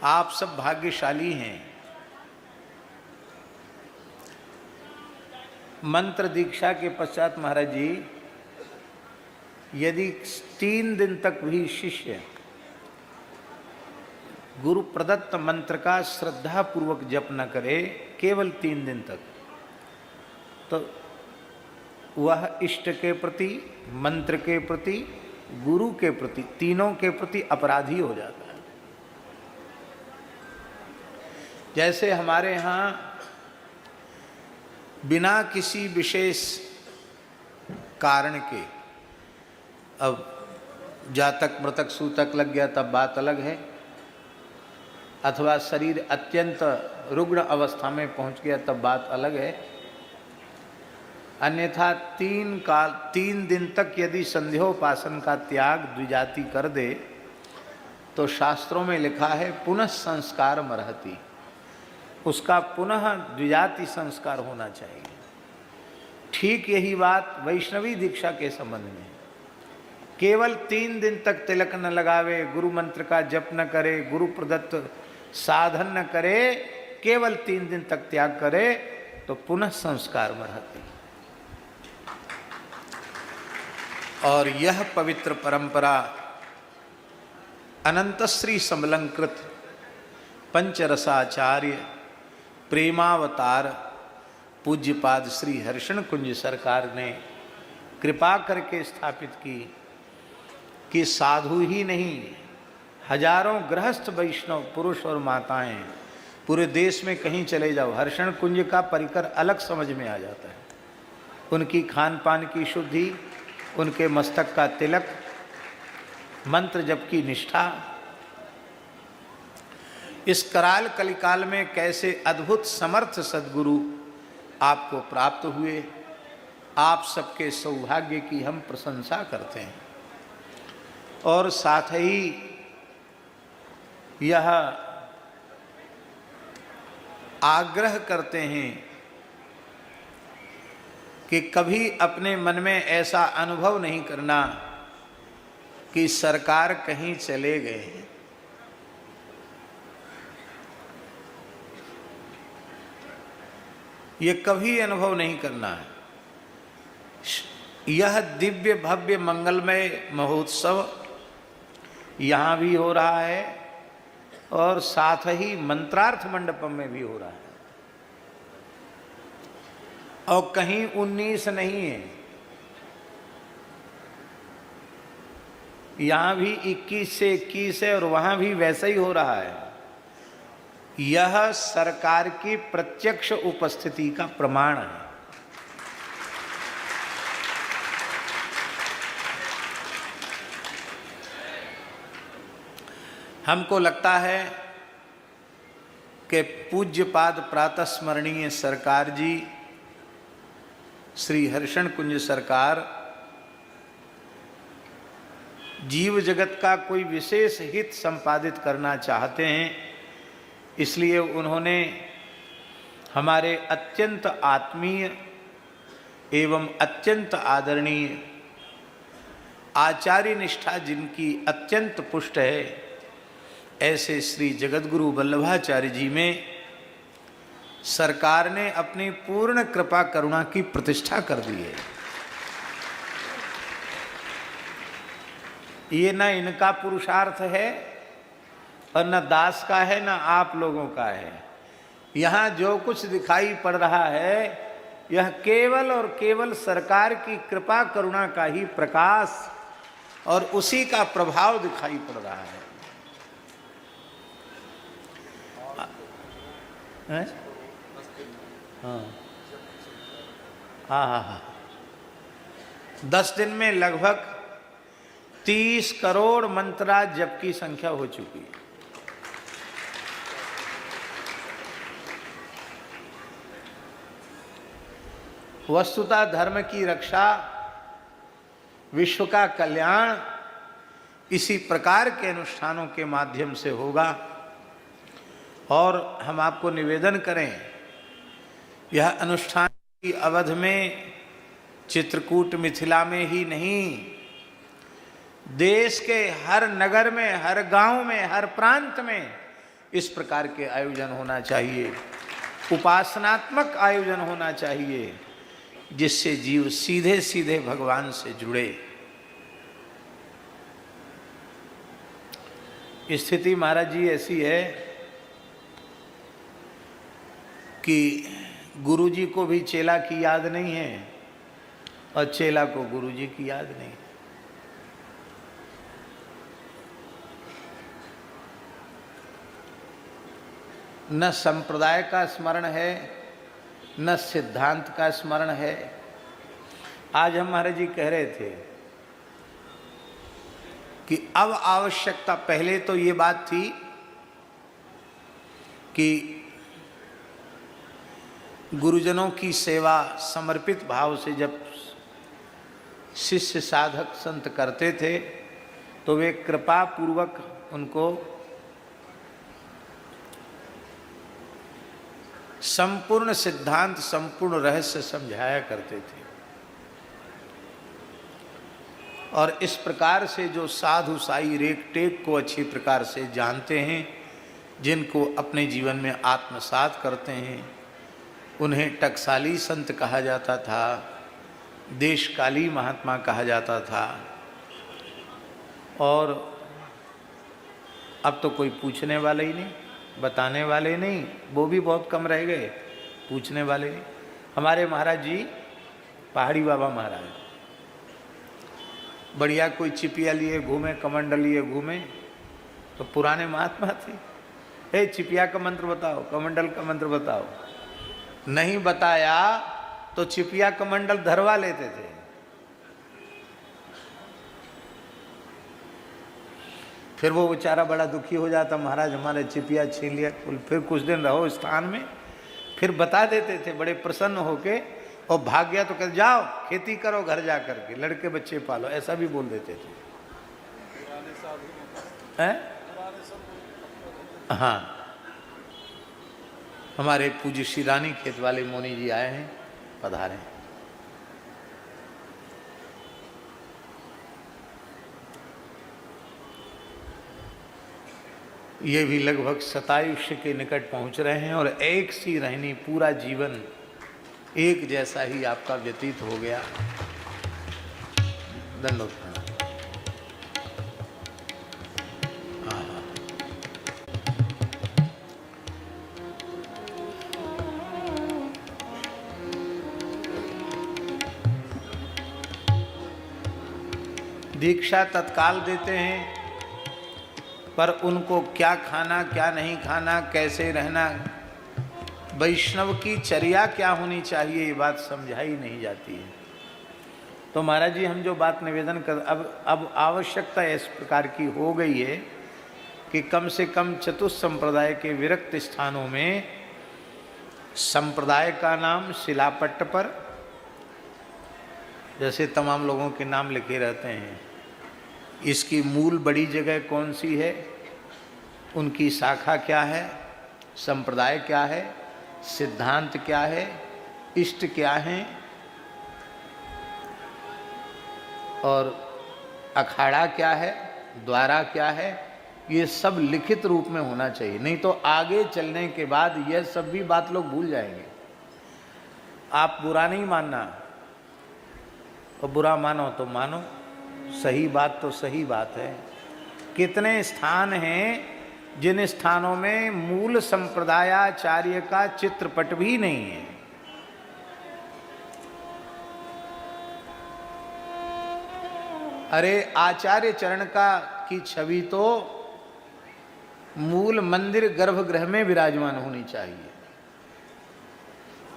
आप सब भाग्यशाली हैं। मंत्र दीक्षा के पश्चात महाराज जी यदि 3 दिन तक भी शिष्य गुरु प्रदत्त मंत्र का श्रद्धा पूर्वक जप न करे, केवल 3 दिन तक, तो वह इष्ट के प्रति, मंत्र के प्रति, गुरु के प्रति, तीनों के प्रति अपराधी हो जाता है। जैसे हमारे यहाँ बिना किसी विशेष कारण के, अब जातक मृतक सूतक लग गया तब बात अलग है, अथवा शरीर अत्यंत रुग्ण अवस्था में पहुंच गया तब बात अलग है। अन्यथा 3 दिन तक यदि संध्योपासन का त्याग द्विजाति कर दे तो शास्त्रों में लिखा है पुनः संस्कार मरहति, उसका पुनः द्विजाति संस्कार होना चाहिए। ठीक यही बात वैष्णवी दीक्षा के संबंध में। केवल 3 दिन तक तिलक न लगावे, गुरु मंत्र का जप न करे, गुरु प्रदत्त साधन न करे, केवल 3 दिन तक त्याग करे तो पुनः संस्कार मरहति। और यह पवित्र परंपरा अनंतश्री समलंकृत पंचरसाचार्य प्रेमावतार पूज्यपाद श्री हर्षण कुंज सरकार ने कृपा करके स्थापित की कि साधु ही नहीं, हजारों गृहस्थ वैष्णव पुरुष और माताएं पूरे देश में कहीं चले जाओ, हर्षण कुंज का परिकर अलग समझ में आ जाता है। उनकी खान पान की शुद्धि, उनके मस्तक का तिलक, मंत्र जप की निष्ठा, इस कराल कलिकाल में कैसे अद्भुत समर्थ सद्गुरु आपको प्राप्त हुए, आप सबके सौभाग्य की हम प्रशंसा करते हैं। और साथ ही यह आग्रह करते हैं कि कभी अपने मन में ऐसा अनुभव नहीं करना कि सरकार कहीं चले गए हैं। ये कभी अनुभव नहीं करना है। यह दिव्य भव्य मंगलमय महोत्सव यहाँ भी हो रहा है और साथ ही मंत्रार्थ मंडपम में भी हो रहा है, और कहीं 19 नहीं है, यहाँ भी 21 से 21 है और वहाँ भी वैसा ही हो रहा है। यह सरकार की प्रत्यक्ष उपस्थिति का प्रमाण है। हमको लगता है कि पूज्यपाद प्रातः स्मरणीय सरकार जी श्री हर्षण कुंज सरकार जीव जगत का कोई विशेष हित संपादित करना चाहते हैं, इसलिए उन्होंने हमारे अत्यंत आत्मीय एवं अत्यंत आदरणीय आचार्य निष्ठा जिनकी अत्यंत पुष्ट है, ऐसे श्री जगतगुरु वल्लभाचार्य जी में सरकार ने अपनी पूर्ण कृपा करुणा की प्रतिष्ठा कर दी है। ये न इनका पुरुषार्थ है और न दास का है, न आप लोगों का है। यहाँ जो कुछ दिखाई पड़ रहा है यह केवल और केवल सरकार की कृपा करुणा का ही प्रकाश और उसी का प्रभाव दिखाई पड़ रहा है। हाँ हाँ हाँ हाँ 10 दिन में लगभग 30 करोड़ मंत्रा जप की संख्या हो चुकी है। वस्तुतः धर्म की रक्षा, विश्व का कल्याण इसी प्रकार के अनुष्ठानों के माध्यम से होगा। और हम आपको निवेदन करें, यह अनुष्ठान की अवधि में चित्रकूट मिथिला में ही नहीं, देश के हर नगर में, हर गांव में, हर प्रांत में इस प्रकार के आयोजन होना चाहिए, उपासनात्मक आयोजन होना चाहिए, जिससे जीव सीधे सीधे भगवान से जुड़े। स्थिति महाराज जी ऐसी है कि गुरु जी को भी चेला की याद नहीं है और चेला को गुरु जी की याद नहीं। न संप्रदाय का स्मरण है, न सिद्धांत का स्मरण है। आज हम महाराज जी कह रहे थे कि अब आवश्यकता, पहले तो ये बात थी कि गुरुजनों की सेवा समर्पित भाव से जब शिष्य साधक संत करते थे तो वे कृपा पूर्वक उनको संपूर्ण सिद्धांत, संपूर्ण रहस्य समझाया करते थे। और इस प्रकार से जो साधु साई रेख टेक को अच्छी प्रकार से जानते हैं, जिनको अपने जीवन में आत्मसात करते हैं, उन्हें टकसाली संत कहा जाता था, देशकाली महात्मा कहा जाता था। और अब तो कोई पूछने वाला ही नहीं, बताने वाले नहीं, वो भी बहुत कम रह गए, पूछने वाले नहीं। हमारे महाराज जी, पहाड़ी बाबा महाराज, बढ़िया कोई चिपिया लिए घूमे, कमंडल लिए घूमे, तो पुराने महात्मा थे, ए चिपिया का मंत्र बताओ, कमंडल का मंत्र बताओ। नहीं बताया तो चिपिया कमंडल धरवा लेते थे। फिर वो बेचारा बड़ा दुखी हो जाता, महाराज हमारे चिपिया छीन लिया। फिर कुछ दिन रहो स्थान में, फिर बता देते थे बड़े प्रसन्न होके, और भाग गया तो कहते जाओ खेती करो घर जा करके, लड़के बच्चे पालो, ऐसा भी बोल देते थे। हाँ, हमारे पूज्य श्री रानी खेत वाले मोनी जी आए हैं, पधारे। ये भी लगभग 27 के निकट पहुंच रहे हैं, और एक सी रहनी, पूरा जीवन एक जैसा ही आपका व्यतीत हो गया। दंडोत प्रणाम। दीक्षा तत्काल देते हैं, पर उनको क्या खाना क्या नहीं खाना, कैसे रहना, वैष्णव की चर्या क्या होनी चाहिए, ये बात समझाई नहीं जाती है। तो महाराज जी, हम जो बात निवेदन कर, अब आवश्यकता इस प्रकार की हो गई है कि कम से कम चतुस्संप्रदाय के विरक्त स्थानों में संप्रदाय का नाम शिलापट्ट पर, जैसे तमाम लोगों के नाम लिखे रहते हैं, इसकी मूल बड़ी जगह कौन सी है, उनकी शाखा क्या है, संप्रदाय क्या है, सिद्धांत क्या है, इष्ट क्या हैं, और अखाड़ा क्या है, द्वारा क्या है, ये सब लिखित रूप में होना चाहिए। नहीं तो आगे चलने के बाद यह सब भी बात लोग भूल जाएंगे। आप बुरा नहीं मानना, और बुरा मानो तो मानो, सही बात तो सही बात है। कितने स्थान हैं जिन स्थानों में मूल संप्रदायाचार्य का चित्रपट भी नहीं है। अरे आचार्य चरण की छवि तो मूल मंदिर गर्भगृह में विराजमान होनी चाहिए।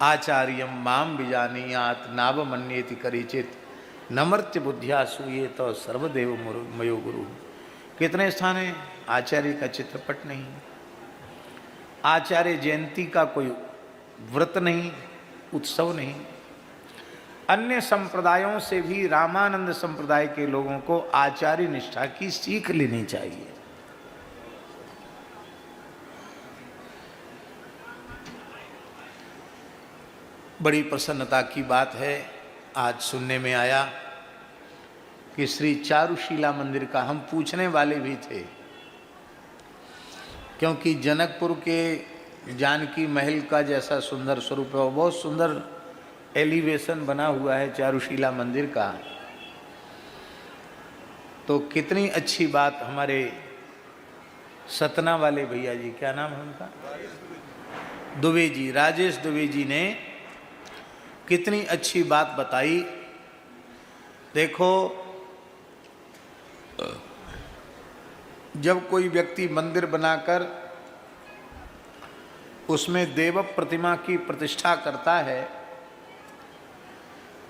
आचार्यम माम बिजानीयात नाव मन्येति करिचित नमर्त्य बुद्धिया सूये तो सर्वदेव मयो गुरु। कितने स्थान हैं आचार्य का चित्रपट नहीं, आचार्य जयंती का कोई व्रत नहीं, उत्सव नहीं। अन्य संप्रदायों से भी रामानंद संप्रदाय के लोगों को आचार्य निष्ठा की सीख लेनी चाहिए। बड़ी प्रसन्नता की बात है, आज सुनने में आया कि श्री चारुशीला मंदिर का, हम पूछने वाले भी थे, क्योंकि जनकपुर के जानकी महल का जैसा सुंदर स्वरूप है, बहुत सुंदर एलिवेशन बना हुआ है चारुशिला मंदिर का। तो कितनी अच्छी बात हमारे सतना वाले भैया जी, क्या नाम है उनका, दुबे जी, राजेश दुबे जी ने कितनी अच्छी बात बताई। देखो, जब कोई व्यक्ति मंदिर बनाकर उसमें देव प्रतिमा की प्रतिष्ठा करता है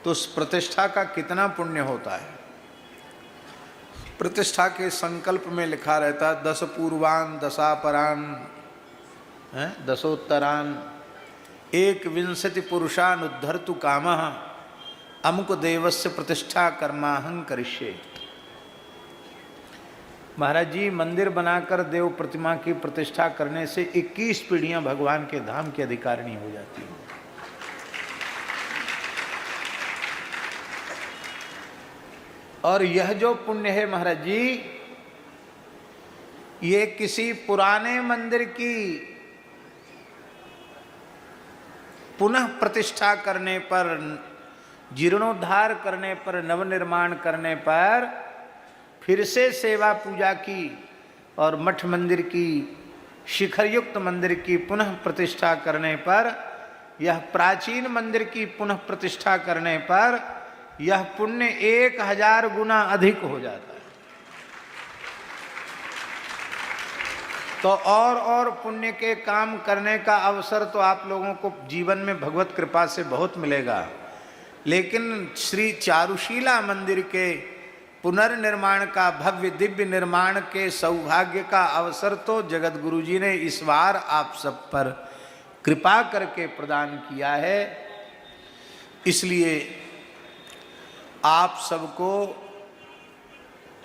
तो उस प्रतिष्ठा का कितना पुण्य होता है। प्रतिष्ठा के संकल्प में लिखा रहता है 10 पूर्वान दशापरान दशोत्तरान 21 पुरुषान उद्धर्तु कामः अमुक देवस्य प्रतिष्ठा कर्माहं करिष्ये। महाराज जी, मंदिर बनाकर देव प्रतिमा की प्रतिष्ठा करने से 21 पीढ़ियां भगवान के धाम की अधिकारिणी हो जाती हैं। और यह जो पुण्य है महाराज जी, ये किसी पुराने मंदिर की पुनः प्रतिष्ठा करने पर, जीर्णोद्धार करने पर, नवनिर्माण करने पर, फिर से सेवा पूजा की और मठ मंदिर की, शिखरयुक्त मंदिर की पुनः प्रतिष्ठा करने पर, यह प्राचीन मंदिर की पुनः प्रतिष्ठा करने पर यह पुण्य 1000 गुना अधिक हो जाता है। तो और पुण्य के काम करने का अवसर तो आप लोगों को जीवन में भगवत कृपा से बहुत मिलेगा, लेकिन श्री चारुशीला मंदिर के पुनर्निर्माण का, भव्य दिव्य निर्माण के सौभाग्य का अवसर तो जगत गुरु जी ने इस बार आप सब पर कृपा करके प्रदान किया है। इसलिए आप सबको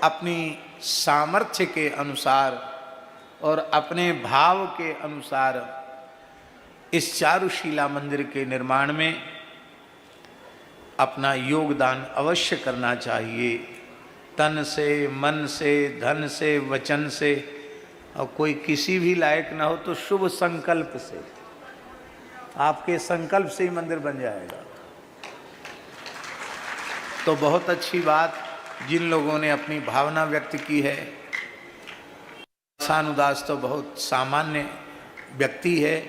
अपनी सामर्थ्य के अनुसार और अपने भाव के अनुसार इस चारुशीला मंदिर के निर्माण में अपना योगदान अवश्य करना चाहिए, तन से, मन से, धन से, वचन से। और कोई किसी भी लायक ना हो तो शुभ संकल्प से, आपके संकल्प से ही मंदिर बन जाएगा। तो बहुत अच्छी बात जिन लोगों ने अपनी भावना व्यक्त की है। सानुदास तो बहुत सामान्य व्यक्ति है।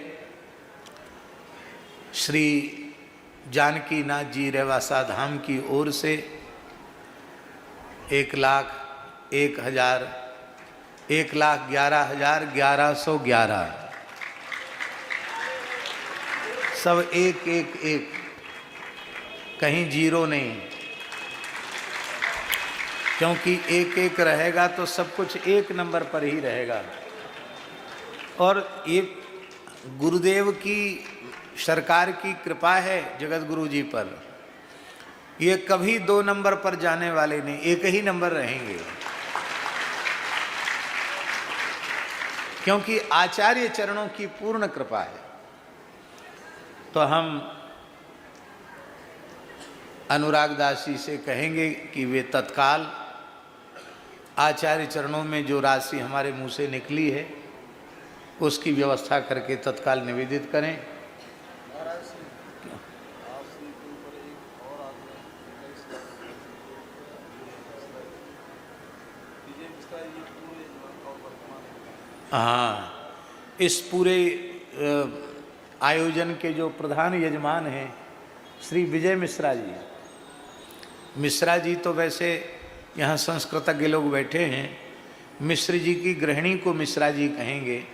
श्री जानकी नाथ जी रेवासा धाम की ओर से 1,11,11,1111 सब एक, कहीं जीरो नहीं, क्योंकि एक रहेगा तो सब कुछ एक नंबर पर ही रहेगा। और ये गुरुदेव की, सरकार की कृपा है जगत गुरु जी पर, ये कभी 2 नंबर पर जाने वाले नहीं, एक ही नंबर रहेंगे। क्योंकि आचार्य चरणों की पूर्ण कृपा है। तो हम अनुराग दास जी से कहेंगे कि वे तत्काल आचार्य चरणों में जो राशि हमारे मुंह से निकली है उसकी व्यवस्था करके तत्काल निवेदित करें। हाँ, इस पूरे आयोजन के जो प्रधान यजमान हैं श्री विजय मिश्रा जी। मिश्रा जी तो वैसे यहाँ संस्कृतज्ञ लोग बैठे हैं, मिश्र जी की गृहिणी को मिश्रा जी कहेंगे।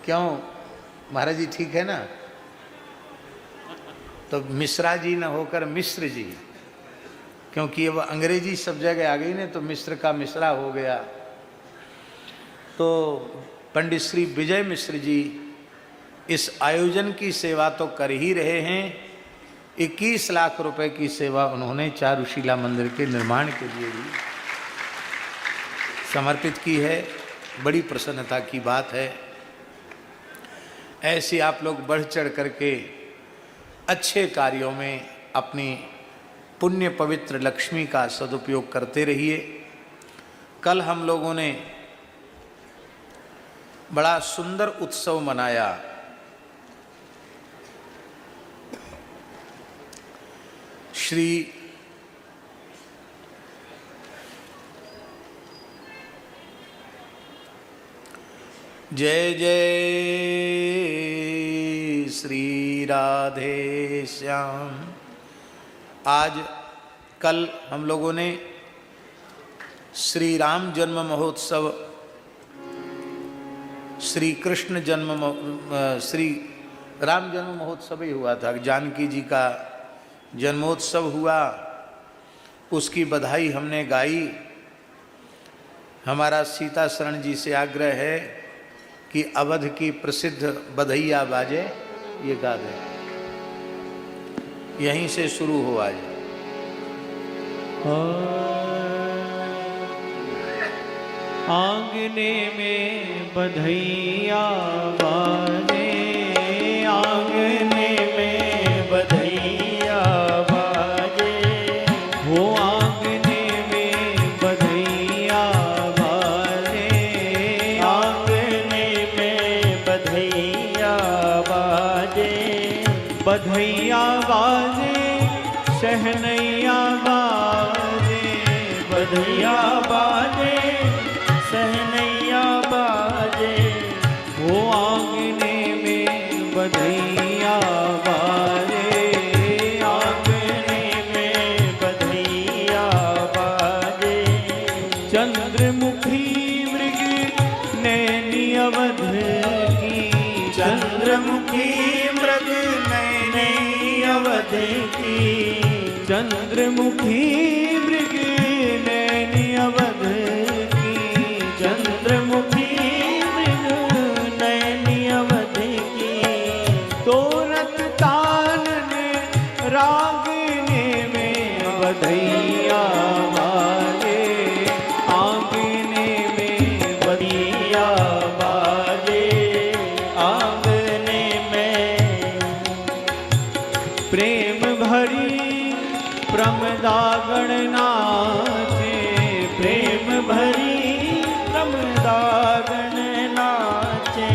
क्यों महाराज जी, ठीक है ना? तो मिश्रा जी न होकर मिश्र जी, क्योंकि अब अंग्रेजी सब जगह आ गई ना, तो मिश्र का मिश्रा हो गया। तो पंडित श्री विजय मिश्र जी इस आयोजन की सेवा तो कर ही रहे हैं। 21 लाख रुपए की सेवा उन्होंने चारुशीला मंदिर के निर्माण के लिए भी समर्पित की है। बड़ी प्रसन्नता की बात है। ऐसे आप लोग बढ़ चढ़ करके अच्छे कार्यों में अपनी पुण्य पवित्र लक्ष्मी का सदुपयोग करते रहिए। कल हम लोगों ने बड़ा सुंदर उत्सव मनाया। श्री जय जय श्री राधे श्याम। आज कल हम लोगों ने श्री राम जन्म महोत्सव, श्री कृष्ण जन्म श्री राम जन्म महोत्सव ही हुआ था। जानकी जी का जन्मोत्सव हुआ, उसकी बधाई हमने गाई। हमारा सीता शरण जी से आग्रह है कि अवध की प्रसिद्ध बधैया बाजे ये गा दें। यहीं से शुरू हो आज। आंगने में बधैया बाजे, आंगने में बधैया बाजे, हो आंगने में बधैया बाजे, आंगने में बधैया बाजे, बधैया बाजे, शहनैया बाजे, बधैया बाजे, सहनैया बाजे, वो आंगने में बधैया बाजे, आंगने में बधैया बाजे। चंद्रमुखी मृग नैनी अवध की, चंद्रमुखी मृग नैनी अवध की, चंद्रमुखी मृग नैनी अवध, चंद्रमुखी मृग नैनी अवध की, तोरत तानन रागने में बधैया बाजे, आंगने में बधैया बाजे, आंगने में प्रेम भरी प्रमदागण नाचे, प्रेम भरी प्रमदागण नाचे,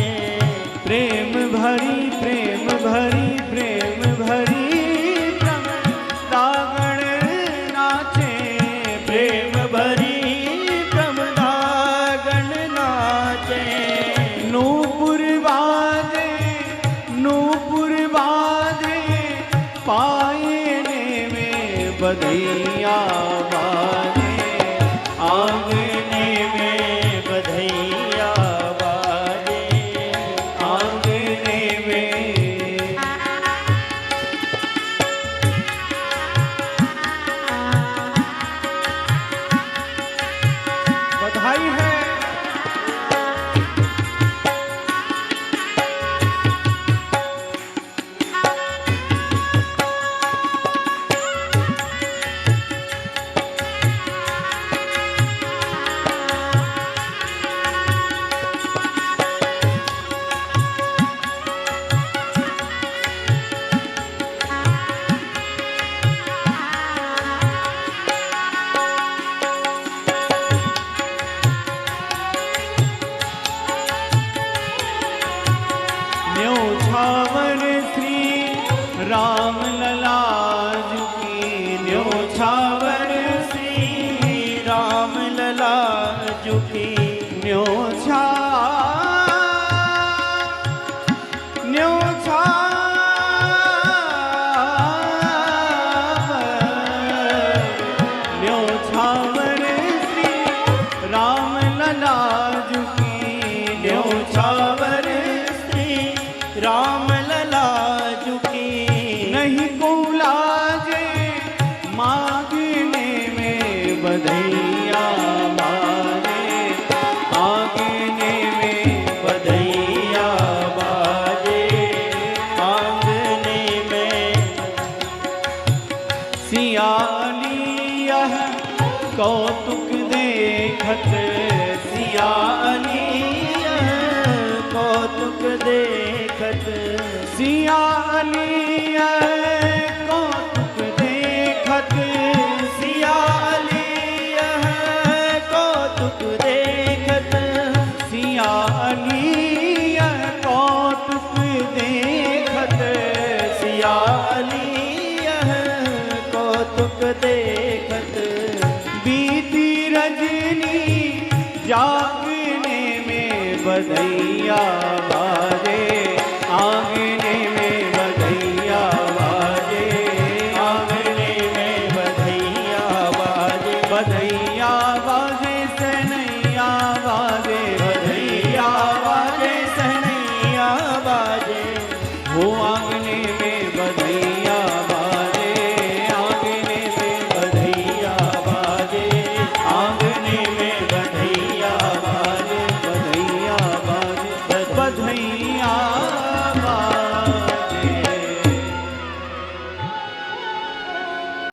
प्रेम भरी प्रेम भरी प्रेम भरी प्रमदागण नाचे, प्रेम भरी प्रमदागण नाचे। नूपुर बाजे, नूपुर बाजे, पायने में बधैया बाजे, आंगने में बधैया बाजे, आंगने में। बधाई है। न्योछावर श्री राम लला की, न्योछावर श्री राम लला की, न्योछा न्योछावर श्री राम लला की, न्योछावर राम लला की, नहीं को लाजे मांगने में बधैया बाजे, आंगने में बधैया बाजे, आंगने में। सियाली यह कौतुक देखत, सियाली यह कौतुक देखत, सियाली कौतुक देखत, सियाली कौतुक देखत, सियाली देखत बीती रजनी जागने में बधैया बाजे आंगने में बधैया बाजे आंगने में बधैया बाजे बधैया बाजे